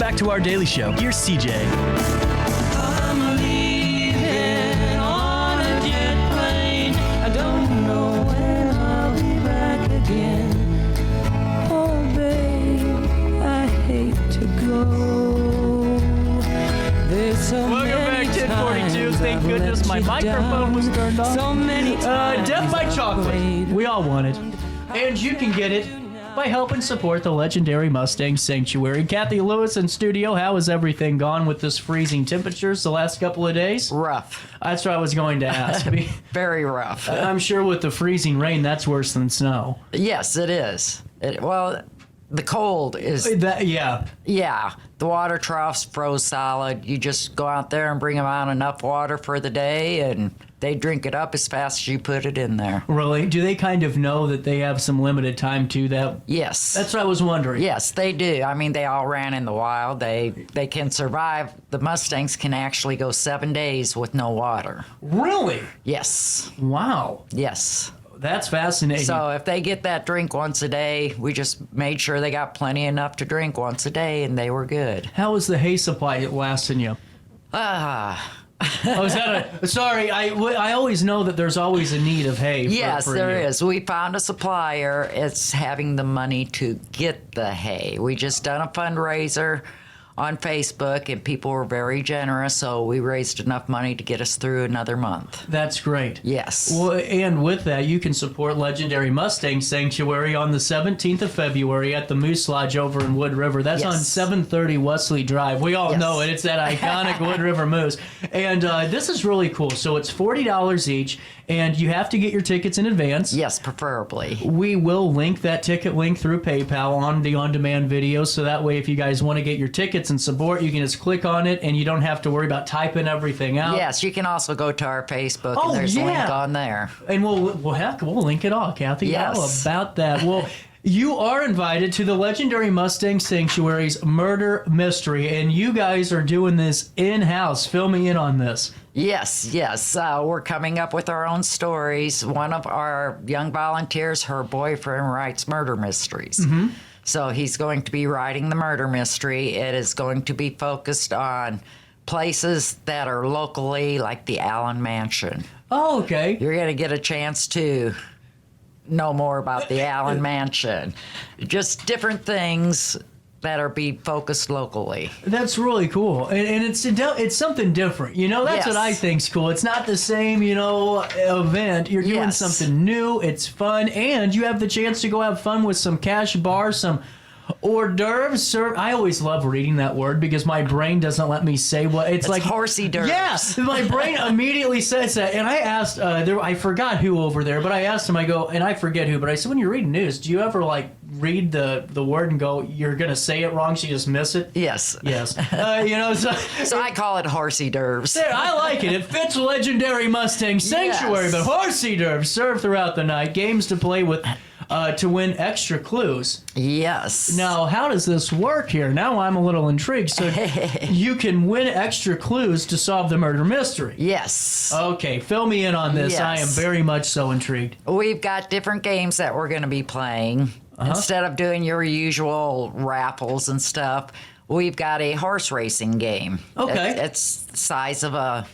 back to our daily show. Here's CJ. I'm leaving on a jet plane. I don't know when I'll be back again. Oh, babe, I hate to go. There's so Welcome many back, 1042. times Thank I've goodness let my you microphone was down. turned off. So many times Death by I've Chocolate. played We all want it. And you can get it by helping support the legendary Mustang Sanctuary. Kathy Lewis in studio. How has everything gone with this freezing temperatures the last couple of days? Rough. That's what I was going to ask. Very rough. I'm sure with the freezing rain, that's worse than snow. Yes, it is. Well, the cold is, Yeah. yeah, the water troughs froze solid. You just go out there and bring them out enough water for the day, and they drink it up as fast as you put it in there. Really? Do they kind of know that they have some limited time to that? Yes. That's what I was wondering. Yes, they do. I mean, they all ran in the wild. They can survive. The Mustangs can actually go 7 days with no water. Really? Yes. Wow. Yes. That's fascinating. So if they get that drink once a day, we just made sure they got plenty enough to drink once a day, and they were good. How is the hay supply lasting you? Oh, is that a... Sorry, I always know that there's always a need of hay. Yes, for there you. is. We found a supplier. It's having the money to get the hay. We just done a fundraiser on Facebook, and people were very generous, so we raised enough money to get us through another month. That's great. Yes. Well, and with that, you can support Legendary Mustang Sanctuary on the 17th of February at the Moose Lodge over in Wood River. That's Yes. on 730 Wesley Drive. We all Yes. know it. It's that iconic Wood River Moose. And this is really cool. So it's $40 each, and you have to get your tickets in advance. Yes, preferably. We will link that ticket link through PayPal on the on-demand video, so that way if you guys want to get your tickets and support, you can just click on it, and you don't have to worry about typing everything out. Yes, you can also go to our Facebook, Oh, and there's a yeah. link on there. And heck, we'll link it all, Kathy. Yes. How about that? Well, you are invited to the Legendary Mustang Sanctuary's Murder Mystery, and you guys are doing this in-house. Fill me in on this. Yes. We're coming up with our own stories. One of our young volunteers, her boyfriend writes murder mysteries. Mm-hmm. So he's going to be writing the murder mystery. It is going to be focused on places that are locally, like the Allen Mansion. Oh, okay. You're going to get a chance to know more about the Allen Mansion. Just different things that are be focused locally. That's really cool, and it's something different. You know, that's Yes. what I think's cool. It's not the same, event. You're doing Yes. something new. It's fun, and you have the chance to go have fun with some cash bars, some hors d'oeuvres. Sir, I always love reading that word because my brain doesn't let me say what it's like. Horsey d'oeuvres. Yes, my brain immediately says that, and I asked. I forgot who over there, but I asked him. I go, and I forget who, but I said, when you're reading news, do you ever read the word and go, you're gonna say it wrong, so you just miss it? Yes. Yes. So I call it horsey d'oeuvres. There, I like it. It fits Legendary Mustang Sanctuary, Yes. but horsey d'oeuvres served throughout the night. Games to play with to win extra clues. Yes. Now, how does this work here? Now I'm a little intrigued. So you can win extra clues to solve the murder mystery. Yes. Okay, fill me in on this. Yes. I am very much so intrigued. We've got different games that we're going to be plying. Instead of doing your usual raffles and stuff, we've got a horse racing game. Okay. It's the size of a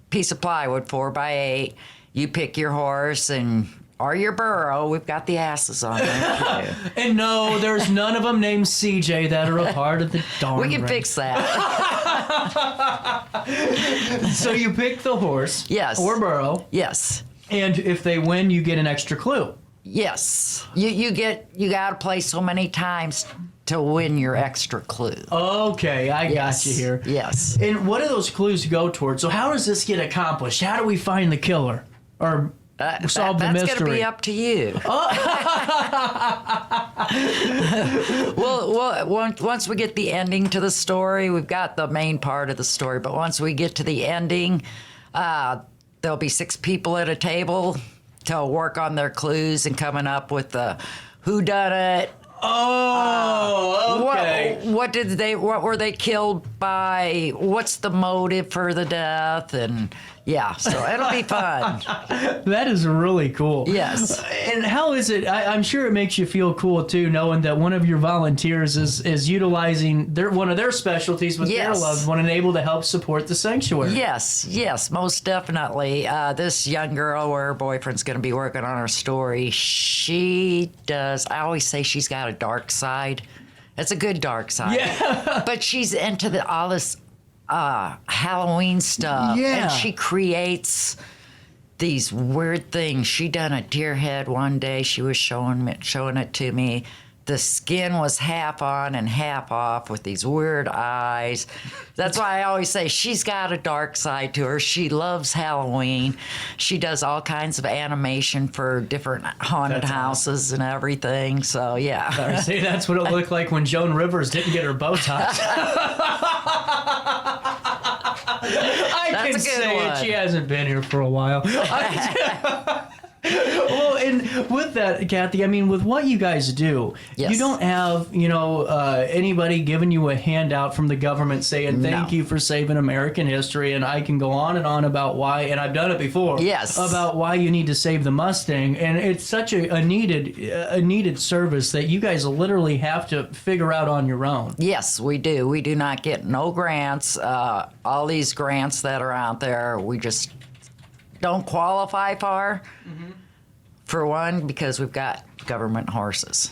piece of plywood, 4x8. You pick your horse or your burro. We've got the asses on there too. And no, there's none of them named CJ that are a part of the darn We can race. fix that. So you pick the horse. Yes. Or burro. Yes. And if they win, you get an extra clue. Yes. You got to play so many times to win your extra clue. Okay, I Yes. got you here. Yes. And what do those clues go towards? So how does this get accomplished? How do we find the killer? Or solve the That's mystery? going to be up to you. Well, once we get the ending to the story, we've got the main part of the story, but once we get to the ending, there'll be 6 people at a table to work on their clues and coming up with the whodunit. Oh, okay. What were they killed by? What's the motive for the death? And Yeah, so it'll be fun. That is really cool. Yes. And how is it? I'm sure it makes you feel cool too, knowing that one of your volunteers is utilizing one of their specialties with their Yes. loved one and able to help support the sanctuary. Yes, most definitely. This young girl, where her boyfriend's going to be working on her story, she does. I always say she's got a dark side. It's a good dark side. Yeah. But she's into all this Halloween stuff. Yeah. And she creates these weird things. She done a deer head one day. She was showing it to me. The skin was half on and half off with these weird eyes. That's why I always say she's got a dark side to her. She loves Halloween. She does all kinds of animation for different haunted That's houses and everything. So, yeah. I see, that's what it looked like when Joan Rivers didn't get her Botox. I That's can a good say it. one. She hasn't been here for a while. Well, and with that, Kathy, I mean, with what you guys do, Yes. you don't have, anybody giving you a handout from the government saying, thank No. you for saving American history, and I can go on and on about why, and I've done it before, Yes. about why you need to save the Mustang, and it's such a needed service that you guys literally have to figure out on your own. Yes, we do. We do not get no grants. All these grants that are out there, we just don't qualify for. Mm-hmm. For one, because we've got government horses.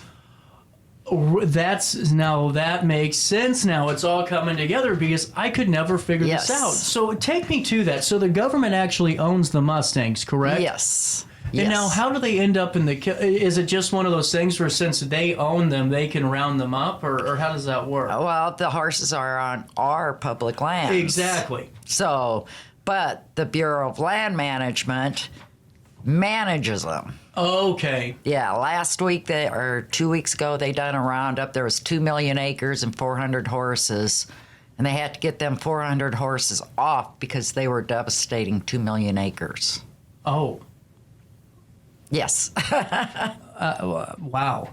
That makes sense now. It's all coming together because I could never figure Yes. this out. So take me to that. So the government actually owns the Mustangs, correct? Yes. And now how do they end up in the... Is it just one of those things where since they own them, they can round them up? Or how does that work? Well, the horses are on our public lands. Exactly. So, but the Bureau of Land Management manages them. Okay. Yeah, last week or 2 weeks ago, they done a roundup. There was 2 million acres and 400 horses, and they had to get them 400 horses off because they were devastating 2 million acres. Oh. Yes. Wow.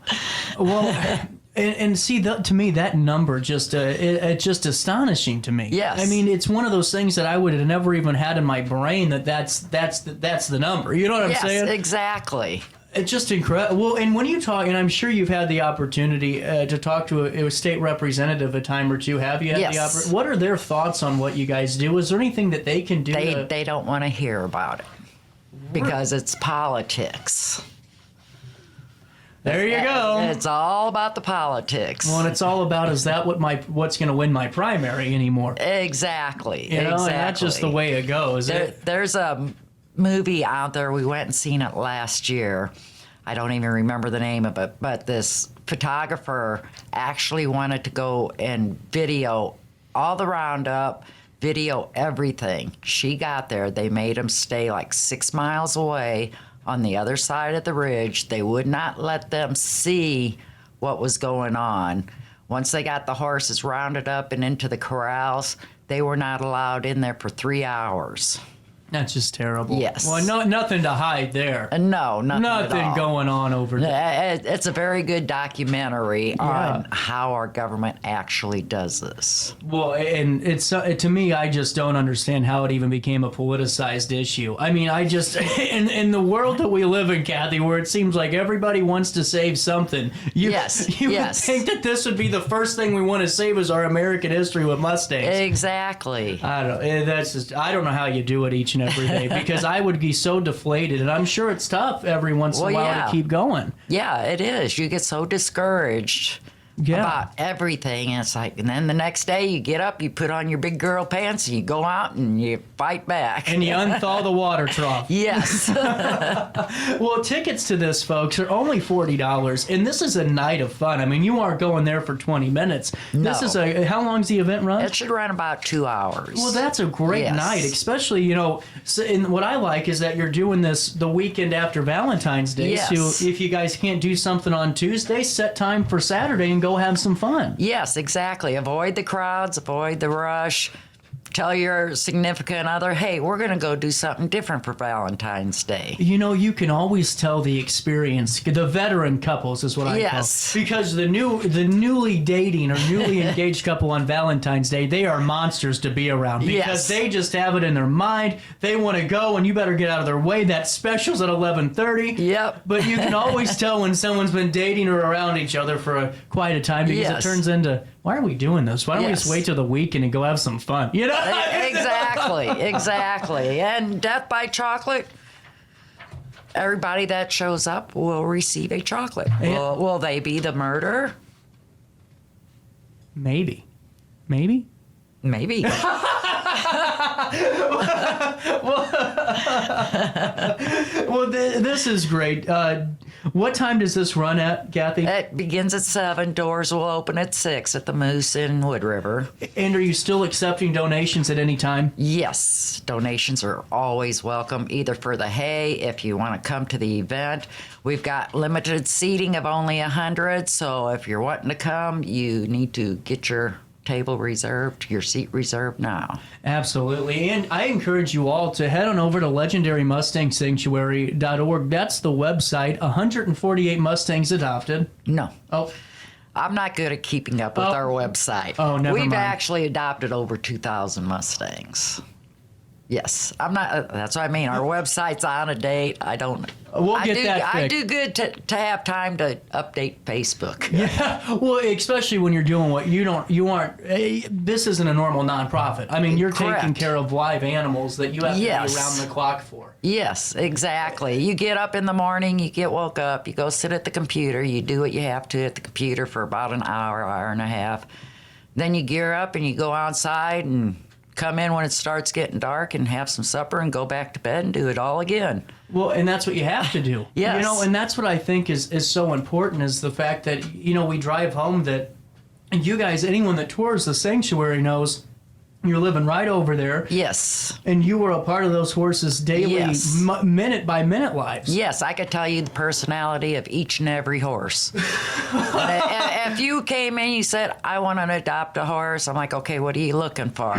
Well, and see, to me, that number it's just astonishing to me. Yes. I mean, it's one of those things that I would have never even had in my brain that's the number. You know what I'm Yes, saying? exactly. It's just incredible. Well, and when you talk, and I'm sure you've had the opportunity to talk to a state representative a time or two, have you? Yes. What are their thoughts on what you guys do? Is there anything that they can do? They don't want to hear about it because it's politics. There you go. It's all about the politics. Well, and it's all about, is that what's going to win my primary anymore? Exactly. You know, exactly. and that's just the way it goes. There's a movie out there. We went and seen it last year. I don't even remember the name of it, but this photographer actually wanted to go and video all the roundup, video everything. She got there. They made him stay like 6 miles away on the other side of the ridge. They would not let them see what was going on. Once they got the horses rounded up and into the corrals, they were not allowed in there for 3 hours. That's just terrible. Yes. Well, nothing to hide there. No, nothing at Nothing all. going on over there. It's a very good documentary on how our government actually does this. Well, and it's to me, I just don't understand how it even became a politicized issue. I mean, I just in the world that we live in, Kathy, where it seems like everybody wants to save something. You would think that this would be the first thing we want to save is our American history with Mustangs. Exactly. I don't know how you do it each and every day because I would be so deflated, and I'm sure it's tough every once in a while to keep going. Yeah, it is. You get so discouraged about everything. And it's like, and then the next day you get up, you put on your big girl pants, and you go out and you fight back. And you unthaw the water trough. Yes. Well, tickets to this, folks, are only $40, and this is a night of fun. I mean, you aren't going there for 20 minutes. No. This is how long's the event run? It should run about 2 hours. Well, that's a great night, especially, and what I like is that you're doing this the weekend after Valentine's Day. Yes. So if you guys can't do something on Tuesday, set time for Saturday and go have some fun. Yes, exactly. Avoid the crowds, avoid the rush. tell your significant other, hey, we're going to go do something different for Valentine's Day. You know, you can always tell the experience. The veteran couples is what I Yes. call. Because the newly dating or newly engaged couple on Valentine's Day, they are monsters to be around. Because Yes. they just have it in their mind. They want to go, and you better get out of their way. That special's at 11:30. Yep. But you can always tell when someone's been dating or around each other for quite a time, because Yes. it turns into, why are we doing this? Why don't we just Yes. wait till the weekend and go have some fun? You know? Exactly. And Death by Chocolate, everybody that shows up will receive a chocolate. Yeah. Will they be the murderer? Maybe. Maybe. Well, this is great. What time does this run at, Kathy? It begins at 7. Doors will open at 6 at the Moose in Wood River. And are you still accepting donations at any time? Yes, donations are always welcome, either for the hay, if you want to come to the event. We've got limited seating of only 100, so if you're wanting to come, you need to get your table reserved, your seat reserved now. Absolutely. And I encourage you all to head on over to legendaryMustangSanctuary.org. That's the website. 148 Mustangs adopted. No. Oh, I'm not good at keeping up with our website. Oh, never We've mind. actually adopted over 2,000 Mustangs. Yes, I'm not. That's what I mean. Our website's on a date. I don't. We'll get that I fixed. do good to have time to update Facebook. yeah. Well, especially when you're doing what you aren't. This isn't a normal nonprofit. I mean, you're taking Correct. care of live animals that you have to Yes. be around the clock for. Yes, exactly. You get up in the morning, you get woke up, you go sit at the computer, you do what you have to at the computer for about an hour, hour and a half. Then you gear up and you go outside and come in when it starts getting dark and have some supper and go back to bed and do it all again. Well, and that's what you have to do. Yes. You know, and that's what I think is so important, is the fact that, you know, we drive home that, and you guys, anyone that tours the sanctuary knows you're living right over there. Yes. And you were a part of those horses' daily, Yes. minute by minute lives. Yes, I could tell you the personality of each and every horse. And if you came in, you said, I want to adopt a horse, I'm like, okay, what are you looking for?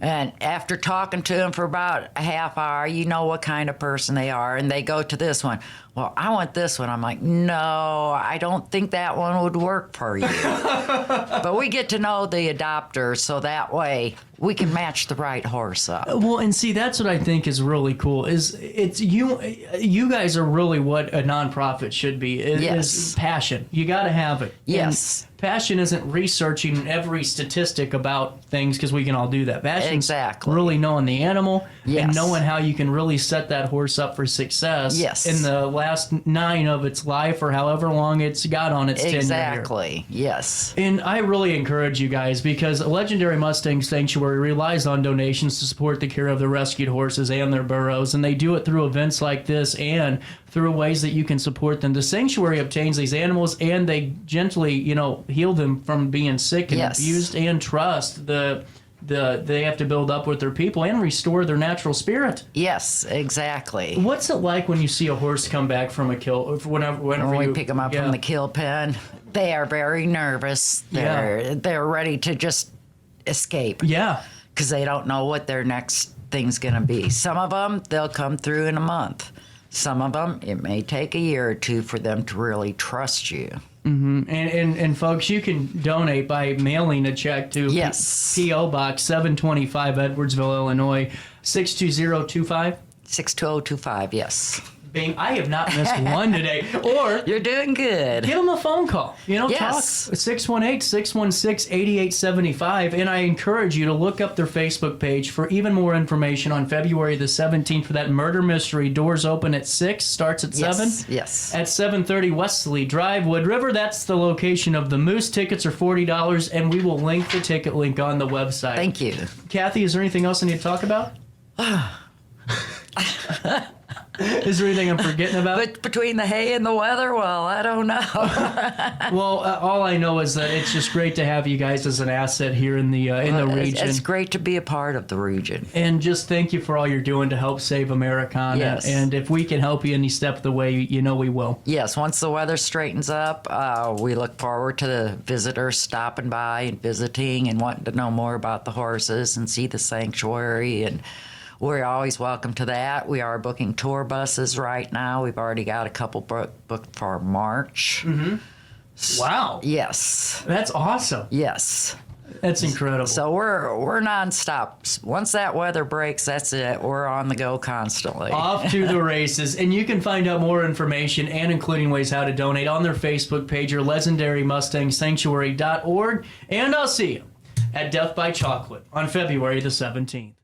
And after talking to them for about a half hour, you know what kind of person they are. And they go to this one. Well, I want this one. I'm like, no, I don't think that one would work for you. But we get to know the adopter, so that way we can match the right horse up. Well, and see, that's what I think is really cool. Is it's you guys are really what a nonprofit should be. Is passion. You got to have it. Yes. And passion isn't researching every statistic about things, because we can all do that. Passion's Exactly. really knowing the animal and Yes. knowing how you can really set that horse up for success. Yes. In the last 9 of its life, or however long it's got on its tenure here. Exactly. Yes. And I really encourage you guys, because Legendary Mustang Sanctuary relies on donations to support the care of the rescued horses and their burros, and they do it through events like this and through ways that you can support them. The sanctuary obtains these animals, and they gently, you know, heal them from being sick and Yes. abused, and trust they have to build up with their people and restore their natural spirit. Yes, exactly. What's it like when you see a horse come back from a kill? Whenever When we you pick them up yeah. from the kill pen, they are very nervous. They're ready to just escape Yeah. because they don't know what their next thing's going to be. Some of them, they'll come through in a month. Some of them, it may take a year or two for them to really trust you. And folks, you can donate by mailing a check to Yes. P.O. Box 725, Edwardsville, Illinois, 62025. 62025, yes. Bing, I have not missed one today. Or You're doing good. give them a phone call. You know, Yes. talk 618-616-8875. And I encourage you to look up their Facebook page for even more information on February the 17th for that murder mystery. Doors open at 6, starts at 7. Yes. At 730 Wesley Drive, Wood River. That's the location of the Moose. Tickets are $40, and we will link the ticket link on the website. Thank you. Kathy, is there anything else I need to talk about? Is there anything I'm forgetting about? But between the hay and the weather, well, I don't know. Well, all I know is that it's just great to have you guys as an asset here in the region. It's great to be a part of the region. And just thank you for all you're doing to help save Americana. Yes. And if we can help you any step of the way, you know we will. Yes, once the weather straightens up, we look forward to the visitors stopping by and visiting and wanting to know more about the horses and see the sanctuary. And we're always welcome to that. We are booking tour buses right now. We've already got a couple booked for March. Mm-hmm. Wow. Yes. That's awesome. Yes. That's incredible. So we're nonstop. Once that weather breaks, that's it. We're on the go constantly. Off to the races. And you can find out more information and including ways how to donate on their Facebook page or legendarymustangsanctuary.org. And I'll see you at Death by Chocolate on February the 17th.